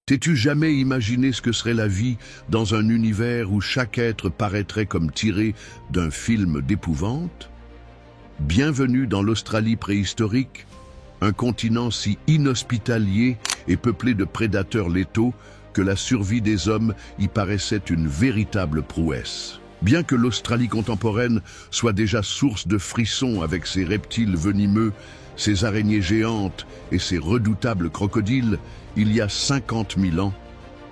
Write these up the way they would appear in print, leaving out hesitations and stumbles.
T'es-tu jamais imaginé ce que serait la vie dans un univers où chaque être paraîtrait comme tiré d'un film d'épouvante? Bienvenue dans l'Australie préhistorique, un continent si inhospitalier et peuplé de prédateurs létaux que la survie des hommes y paraissait une véritable prouesse. Bien que l'Australie contemporaine soit déjà source de frissons avec ses reptiles venimeux, ses araignées géantes et ses redoutables crocodiles, il y a 50 000 ans,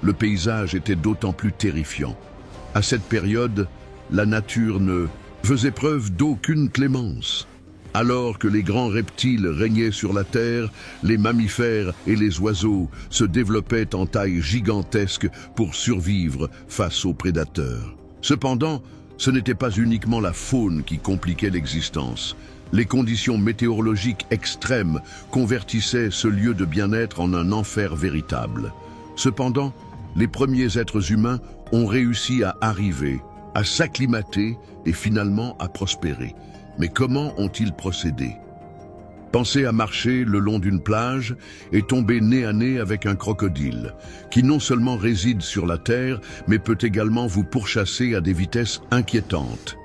le paysage était d'autant plus terrifiant. À cette période, la nature ne faisait preuve d'aucune clémence. Alors que les grands reptiles régnaient sur la terre, les mammifères et les oiseaux se développaient en taille gigantesque pour survivre face aux prédateurs. Cependant, ce n'était pas uniquement la faune qui compliquait l'existence. Les conditions météorologiques extrêmes convertissaient ce lieu de bien-être en un enfer véritable. Cependant, les premiers êtres humains ont réussi à arriver, à s'acclimater et finalement à prospérer. Mais comment ont-ils procédé? Pensez à marcher le long d'une plage et tomber nez à nez avec un crocodile, qui non seulement réside sur la terre, mais peut également vous pourchasser à des vitesses inquiétantes.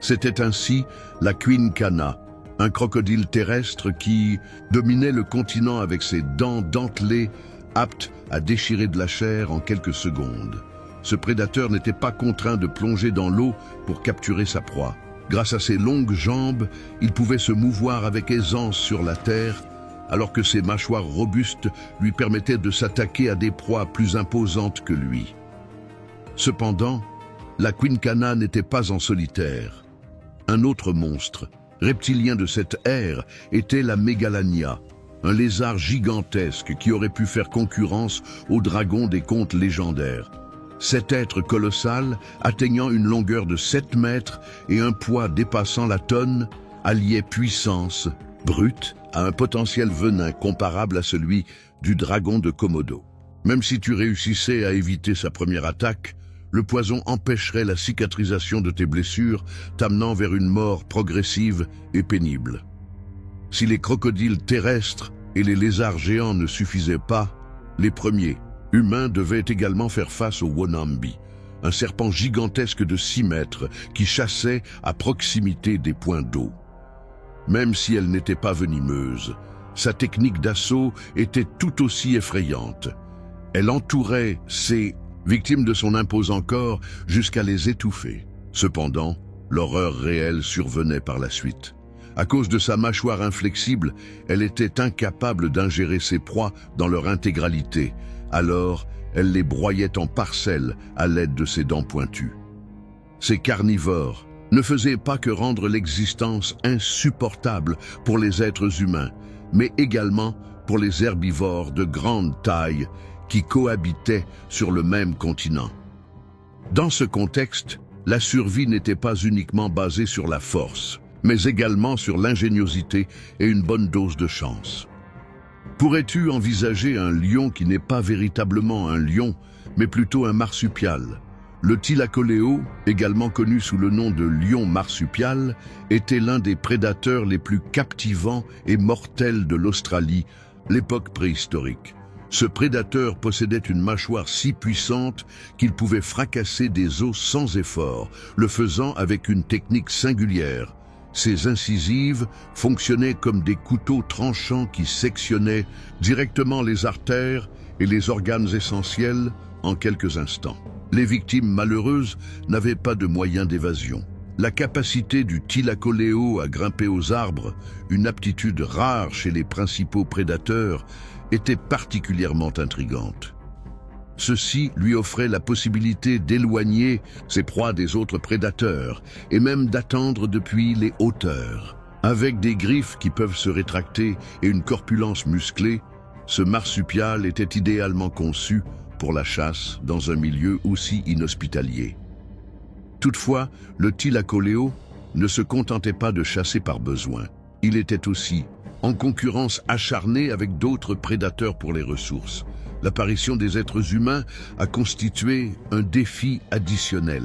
C'était ainsi la Queen Canna, un crocodile terrestre qui dominait le continent avec ses dents dentelées, aptes à déchirer de la chair en quelques secondes. Ce prédateur n'était pas contraint de plonger dans l'eau pour capturer sa proie. Grâce à ses longues jambes, il pouvait se mouvoir avec aisance sur la terre, alors que ses mâchoires robustes lui permettaient de s'attaquer à des proies plus imposantes que lui. Cependant, la Queen Canna n'était pas en solitaire. Un autre monstre, reptilien de cette ère, était la Megalania, un lézard gigantesque qui aurait pu faire concurrence au dragon des contes légendaires. Cet être colossal, atteignant une longueur de 7 mètres et un poids dépassant la tonne, alliait puissance brute à un potentiel venin comparable à celui du dragon de Komodo. Même si tu réussissais à éviter sa première attaque, le poison empêcherait la cicatrisation de tes blessures, t'amenant vers une mort progressive et pénible. Si les crocodiles terrestres et les lézards géants ne suffisaient pas, les premiers humains devaient également faire face au Wonambi, un serpent gigantesque de 6 mètres qui chassait à proximité des points d'eau. Même si elle n'était pas venimeuse, sa technique d'assaut était tout aussi effrayante. Elle entourait ses victimes de son imposant corps jusqu'à les étouffer. Cependant, l'horreur réelle survenait par la suite. À cause de sa mâchoire inflexible, elle était incapable d'ingérer ses proies dans leur intégralité. Alors, elle les broyait en parcelles à l'aide de ses dents pointues. Ces carnivores ne faisaient pas que rendre l'existence insupportable pour les êtres humains, mais également pour les herbivores de grande taille qui cohabitaient sur le même continent. Dans ce contexte, la survie n'était pas uniquement basée sur la force, mais également sur l'ingéniosité et une bonne dose de chance. Pourrais-tu envisager un lion qui n'est pas véritablement un lion, mais plutôt un marsupial? Le Thylacoleo, également connu sous le nom de lion marsupial, était l'un des prédateurs les plus captivants et mortels de l'Australie, l'époque préhistorique. Ce prédateur possédait une mâchoire si puissante qu'il pouvait fracasser des os sans effort, le faisant avec une technique singulière. Ses incisives fonctionnaient comme des couteaux tranchants qui sectionnaient directement les artères et les organes essentiels en quelques instants. Les victimes malheureuses n'avaient pas de moyens d'évasion. La capacité du Thylacoleo à grimper aux arbres, une aptitude rare chez les principaux prédateurs, était particulièrement intrigante. Ceci lui offrait la possibilité d'éloigner ses proies des autres prédateurs et même d'attendre depuis les hauteurs. Avec des griffes qui peuvent se rétracter et une corpulence musclée, ce marsupial était idéalement conçu pour la chasse dans un milieu aussi inhospitalier. Toutefois, le Thylacoleo ne se contentait pas de chasser par besoin. Il était aussi en concurrence acharnée avec d'autres prédateurs pour les ressources. L'apparition des êtres humains a constitué un défi additionnel.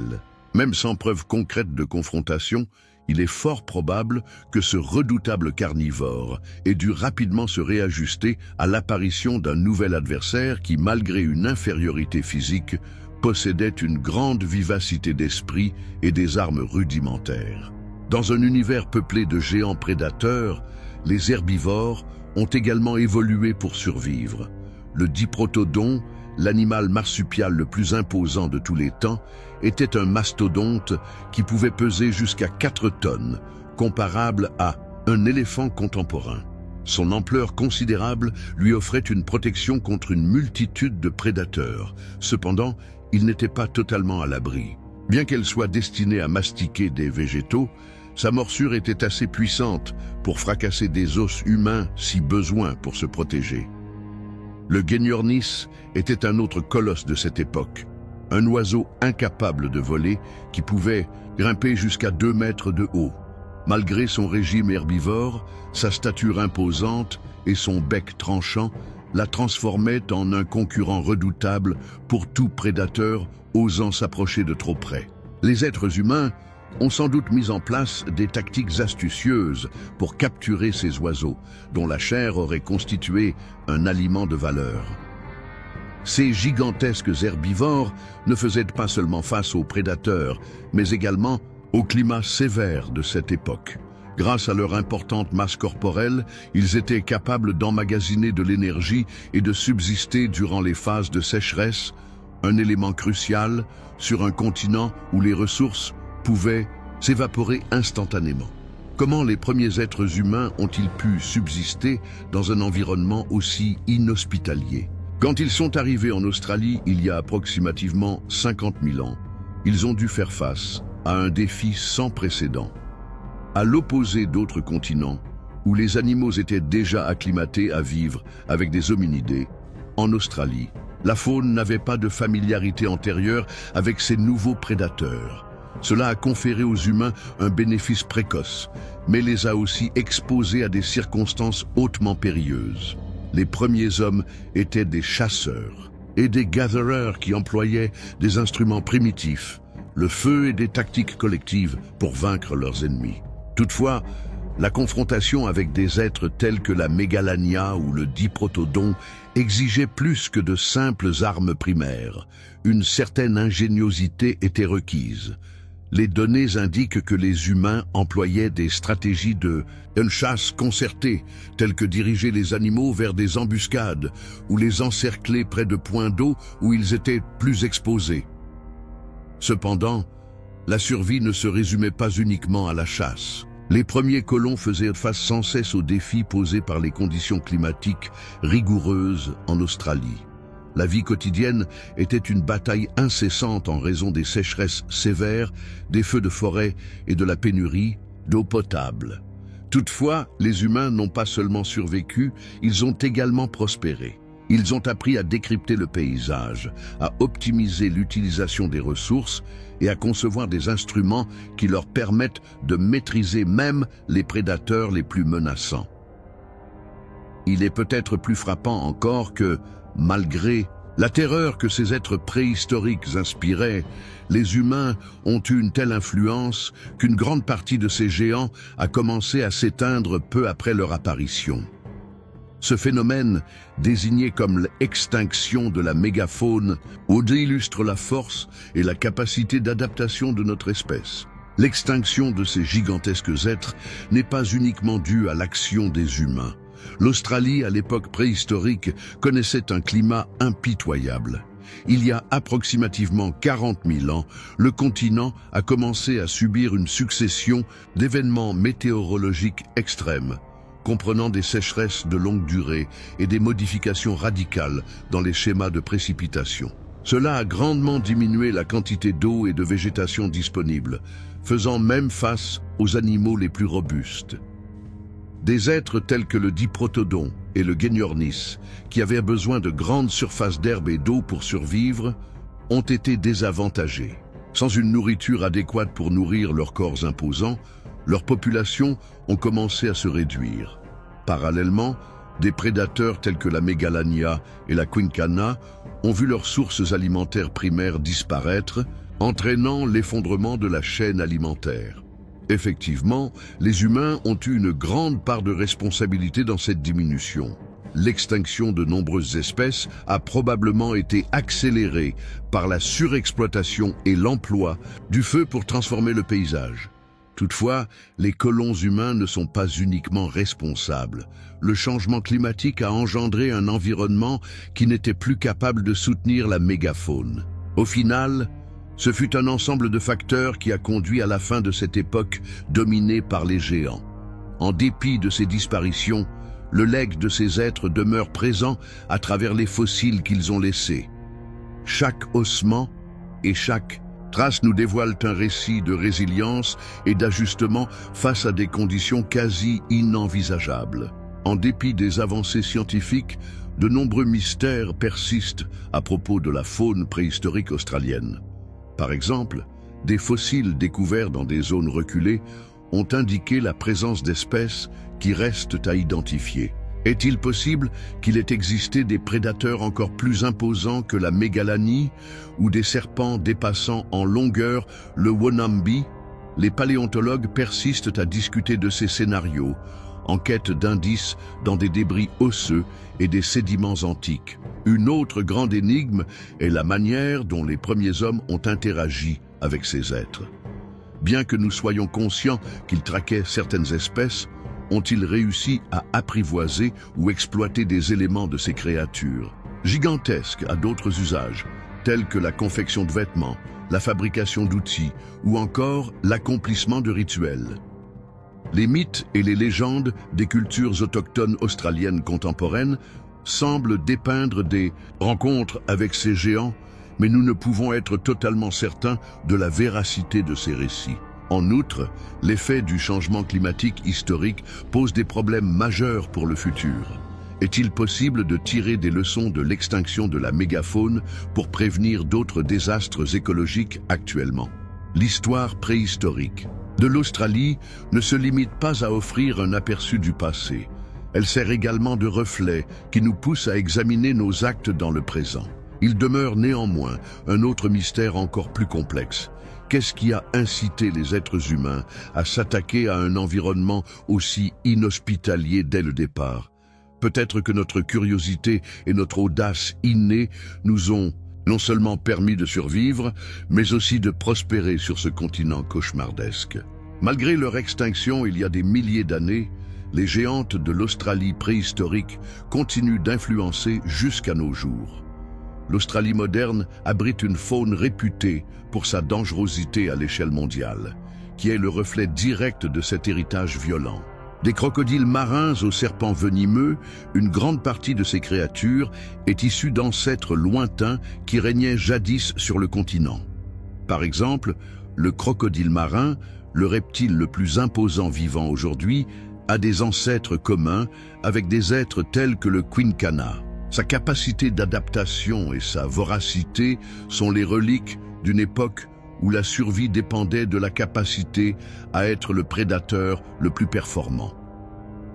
Même sans preuve concrète de confrontation, il est fort probable que ce redoutable carnivore ait dû rapidement se réajuster à l'apparition d'un nouvel adversaire qui, malgré une infériorité physique, possédait une grande vivacité d'esprit et des armes rudimentaires. Dans un univers peuplé de géants prédateurs, les herbivores ont également évolué pour survivre. Le diprotodon, l'animal marsupial le plus imposant de tous les temps, était un mastodonte qui pouvait peser jusqu'à 4 tonnes, comparable à un éléphant contemporain. Son ampleur considérable lui offrait une protection contre une multitude de prédateurs. Cependant, il n'était pas totalement à l'abri. Bien qu'elle soit destinée à mastiquer des végétaux, sa morsure était assez puissante pour fracasser des os humains si besoin pour se protéger. Le Gueignornis était un autre colosse de cette époque, un oiseau incapable de voler qui pouvait grimper jusqu'à 2 mètres de haut. Malgré son régime herbivore, sa stature imposante et son bec tranchant la transformaient en un concurrent redoutable pour tout prédateur osant s'approcher de trop près. Les êtres humains ont sans doute mis en place des tactiques astucieuses pour capturer ces oiseaux, dont la chair aurait constitué un aliment de valeur. Ces gigantesques herbivores ne faisaient pas seulement face aux prédateurs, mais également au climat sévère de cette époque. Grâce à leur importante masse corporelle, ils étaient capables d'emmagasiner de l'énergie et de subsister durant les phases de sécheresse, un élément crucial sur un continent où les ressources pouvaient s'évaporer instantanément. Comment les premiers êtres humains ont-ils pu subsister dans un environnement aussi inhospitalier? Quand ils sont arrivés en Australie il y a approximativement 50 000 ans, ils ont dû faire face à un défi sans précédent. À l'opposé d'autres continents, où les animaux étaient déjà acclimatés à vivre avec des hominidés, en Australie, la faune n'avait pas de familiarité antérieure avec ces nouveaux prédateurs. Cela a conféré aux humains un bénéfice précoce, mais les a aussi exposés à des circonstances hautement périlleuses. Les premiers hommes étaient des chasseurs et des gatherers qui employaient des instruments primitifs, le feu et des tactiques collectives pour vaincre leurs ennemis. Toutefois, la confrontation avec des êtres tels que la mégalania ou le diprotodon exigeait plus que de simples armes primaires. Une certaine ingéniosité était requise. Les données indiquent que les humains employaient des stratégies de chasse concertée, telles que diriger les animaux vers des embuscades ou les encercler près de points d'eau où ils étaient plus exposés. Cependant, la survie ne se résumait pas uniquement à la chasse. Les premiers colons faisaient face sans cesse aux défis posés par les conditions climatiques rigoureuses en Australie. La vie quotidienne était une bataille incessante en raison des sécheresses sévères, des feux de forêt et de la pénurie d'eau potable. Toutefois, les humains n'ont pas seulement survécu, ils ont également prospéré. Ils ont appris à décrypter le paysage, à optimiser l'utilisation des ressources et à concevoir des instruments qui leur permettent de maîtriser même les prédateurs les plus menaçants. Il est peut-être plus frappant encore que, malgré la terreur que ces êtres préhistoriques inspiraient, les humains ont eu une telle influence qu'une grande partie de ces géants a commencé à s'éteindre peu après leur apparition. Ce phénomène, désigné comme l'extinction de la mégafaune, illustre la force et la capacité d'adaptation de notre espèce. L'extinction de ces gigantesques êtres n'est pas uniquement due à l'action des humains. L'Australie, à l'époque préhistorique, connaissait un climat impitoyable. Il y a approximativement 40 000 ans, le continent a commencé à subir une succession d'événements météorologiques extrêmes, comprenant des sécheresses de longue durée et des modifications radicales dans les schémas de précipitation. Cela a grandement diminué la quantité d'eau et de végétation disponible, faisant même face aux animaux les plus robustes. Des êtres tels que le diprotodon et le gueignornis, qui avaient besoin de grandes surfaces d'herbe et d'eau pour survivre, ont été désavantagés. Sans une nourriture adéquate pour nourrir leurs corps imposants, leurs populations ont commencé à se réduire. Parallèlement, des prédateurs tels que la mégalania et la quincana ont vu leurs sources alimentaires primaires disparaître, entraînant l'effondrement de la chaîne alimentaire. Effectivement, les humains ont eu une grande part de responsabilité dans cette diminution. L'extinction de nombreuses espèces a probablement été accélérée par la surexploitation et l'emploi du feu pour transformer le paysage. Toutefois, les colons humains ne sont pas uniquement responsables. Le changement climatique a engendré un environnement qui n'était plus capable de soutenir la mégafaune. Au final, ce fut un ensemble de facteurs qui a conduit à la fin de cette époque dominée par les géants. En dépit de ces disparitions, le legs de ces êtres demeure présent à travers les fossiles qu'ils ont laissés. Chaque ossement et chaque trace nous dévoilent un récit de résilience et d'ajustement face à des conditions quasi inenvisageables. En dépit des avancées scientifiques, de nombreux mystères persistent à propos de la faune préhistorique australienne. Par exemple, des fossiles découverts dans des zones reculées ont indiqué la présence d'espèces qui restent à identifier. Est-il possible qu'il ait existé des prédateurs encore plus imposants que la mégalanie ou des serpents dépassant en longueur le Wonambi? Les paléontologues persistent à discuter de ces scénarios, en quête d'indices dans des débris osseux et des sédiments antiques. Une autre grande énigme est la manière dont les premiers hommes ont interagi avec ces êtres. Bien que nous soyons conscients qu'ils traquaient certaines espèces, ont-ils réussi à apprivoiser ou exploiter des éléments de ces créatures gigantesques à d'autres usages, tels que la confection de vêtements, la fabrication d'outils ou encore l'accomplissement de rituels? Les mythes et les légendes des cultures autochtones australiennes contemporaines semblent dépeindre des rencontres avec ces géants, mais nous ne pouvons être totalement certains de la véracité de ces récits. En outre, l'effet du changement climatique historique pose des problèmes majeurs pour le futur. Est-il possible de tirer des leçons de l'extinction de la mégafaune pour prévenir d'autres désastres écologiques actuellement? L'histoire préhistorique de l'Australie ne se limite pas à offrir un aperçu du passé. Elle sert également de reflet qui nous pousse à examiner nos actes dans le présent. Il demeure néanmoins un autre mystère encore plus complexe. Qu'est-ce qui a incité les êtres humains à s'attaquer à un environnement aussi inhospitalier dès le départ? Peut-être que notre curiosité et notre audace innée nous ont non seulement permis de survivre, mais aussi de prospérer sur ce continent cauchemardesque. Malgré leur extinction il y a des milliers d'années, les géantes de l'Australie préhistorique continuent d'influencer jusqu'à nos jours. L'Australie moderne abrite une faune réputée pour sa dangerosité à l'échelle mondiale, qui est le reflet direct de cet héritage violent. Des crocodiles marins aux serpents venimeux, une grande partie de ces créatures est issue d'ancêtres lointains qui régnaient jadis sur le continent. Par exemple, le crocodile marin, le reptile le plus imposant vivant aujourd'hui, a des ancêtres communs avec des êtres tels que le quinkana. Sa capacité d'adaptation et sa voracité sont les reliques d'une époque où la survie dépendait de la capacité à être le prédateur le plus performant.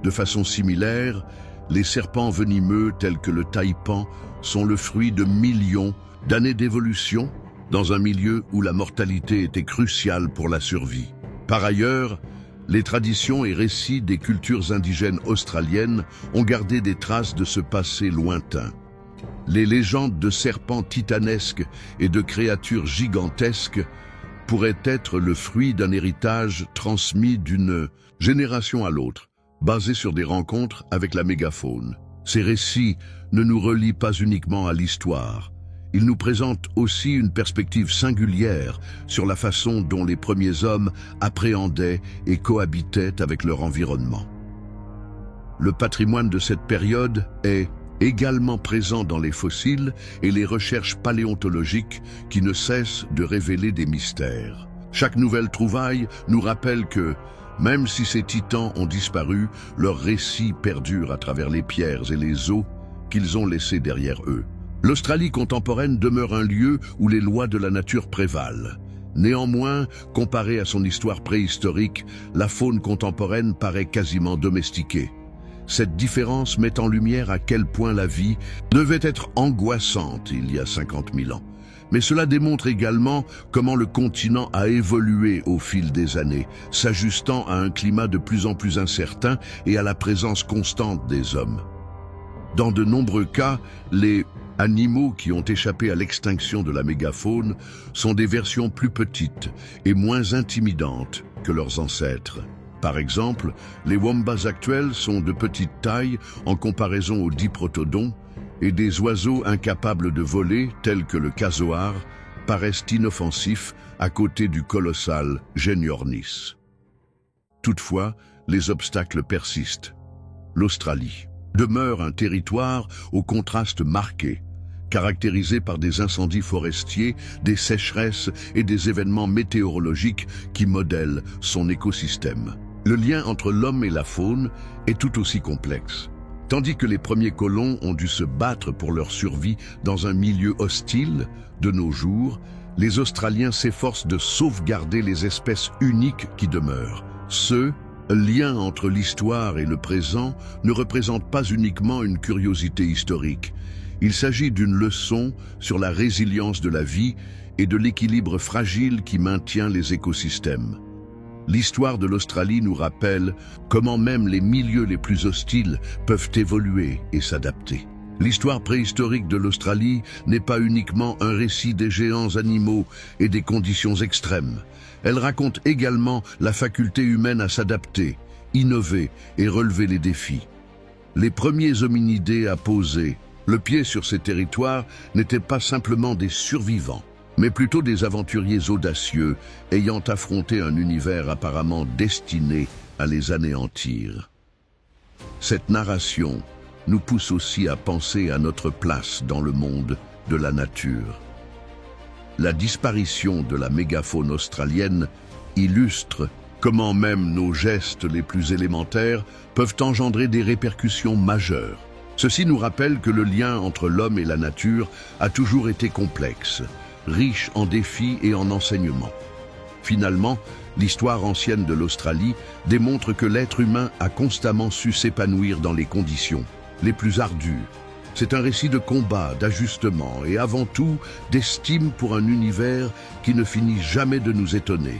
De façon similaire, les serpents venimeux tels que le taipan sont le fruit de millions d'années d'évolution dans un milieu où la mortalité était cruciale pour la survie. Par ailleurs, les traditions et récits des cultures indigènes australiennes ont gardé des traces de ce passé lointain. Les légendes de serpents titanesques et de créatures gigantesques pourraient être le fruit d'un héritage transmis d'une génération à l'autre, basé sur des rencontres avec la mégafaune. Ces récits ne nous relient pas uniquement à l'histoire. Ils nous présentent aussi une perspective singulière sur la façon dont les premiers hommes appréhendaient et cohabitaient avec leur environnement. Le patrimoine de cette période est également présent dans les fossiles et les recherches paléontologiques qui ne cessent de révéler des mystères. Chaque nouvelle trouvaille nous rappelle que, même si ces titans ont disparu, leurs récits perdurent à travers les pierres et les os qu'ils ont laissés derrière eux. L'Australie contemporaine demeure un lieu où les lois de la nature prévalent. Néanmoins, comparée à son histoire préhistorique, la faune contemporaine paraît quasiment domestiquée. Cette différence met en lumière à quel point la vie devait être angoissante il y a 50 000 ans. Mais cela démontre également comment le continent a évolué au fil des années, s'ajustant à un climat de plus en plus incertain et à la présence constante des hommes. Dans de nombreux cas, les animaux qui ont échappé à l'extinction de la mégafaune sont des versions plus petites et moins intimidantes que leurs ancêtres. Par exemple, les wombats actuels sont de petite taille en comparaison aux diprotodons, et des oiseaux incapables de voler, tels que le casoar, paraissent inoffensifs à côté du colossal Genyornis. Toutefois, les obstacles persistent. L'Australie demeure un territoire au contraste marqué, caractérisé par des incendies forestiers, des sécheresses et des événements météorologiques qui modèlent son écosystème. Le lien entre l'homme et la faune est tout aussi complexe. Tandis que les premiers colons ont dû se battre pour leur survie dans un milieu hostile, de nos jours, les Australiens s'efforcent de sauvegarder les espèces uniques qui demeurent. Ce lien entre l'histoire et le présent ne représente pas uniquement une curiosité historique. Il s'agit d'une leçon sur la résilience de la vie et de l'équilibre fragile qui maintient les écosystèmes. L'histoire de l'Australie nous rappelle comment même les milieux les plus hostiles peuvent évoluer et s'adapter. L'histoire préhistorique de l'Australie n'est pas uniquement un récit des géants animaux et des conditions extrêmes. Elle raconte également la faculté humaine à s'adapter, innover et relever les défis. Les premiers hominidés à poser le pied sur ces territoires n'étaient pas simplement des survivants, mais plutôt des aventuriers audacieux ayant affronté un univers apparemment destiné à les anéantir. Cette narration nous pousse aussi à penser à notre place dans le monde de la nature. La disparition de la mégafaune australienne illustre comment même nos gestes les plus élémentaires peuvent engendrer des répercussions majeures. Ceci nous rappelle que le lien entre l'homme et la nature a toujours été complexe, riche en défis et en enseignements. Finalement, l'histoire ancienne de l'Australie démontre que l'être humain a constamment su s'épanouir dans les conditions les plus ardues. C'est un récit de combat, d'ajustement et avant tout d'estime pour un univers qui ne finit jamais de nous étonner.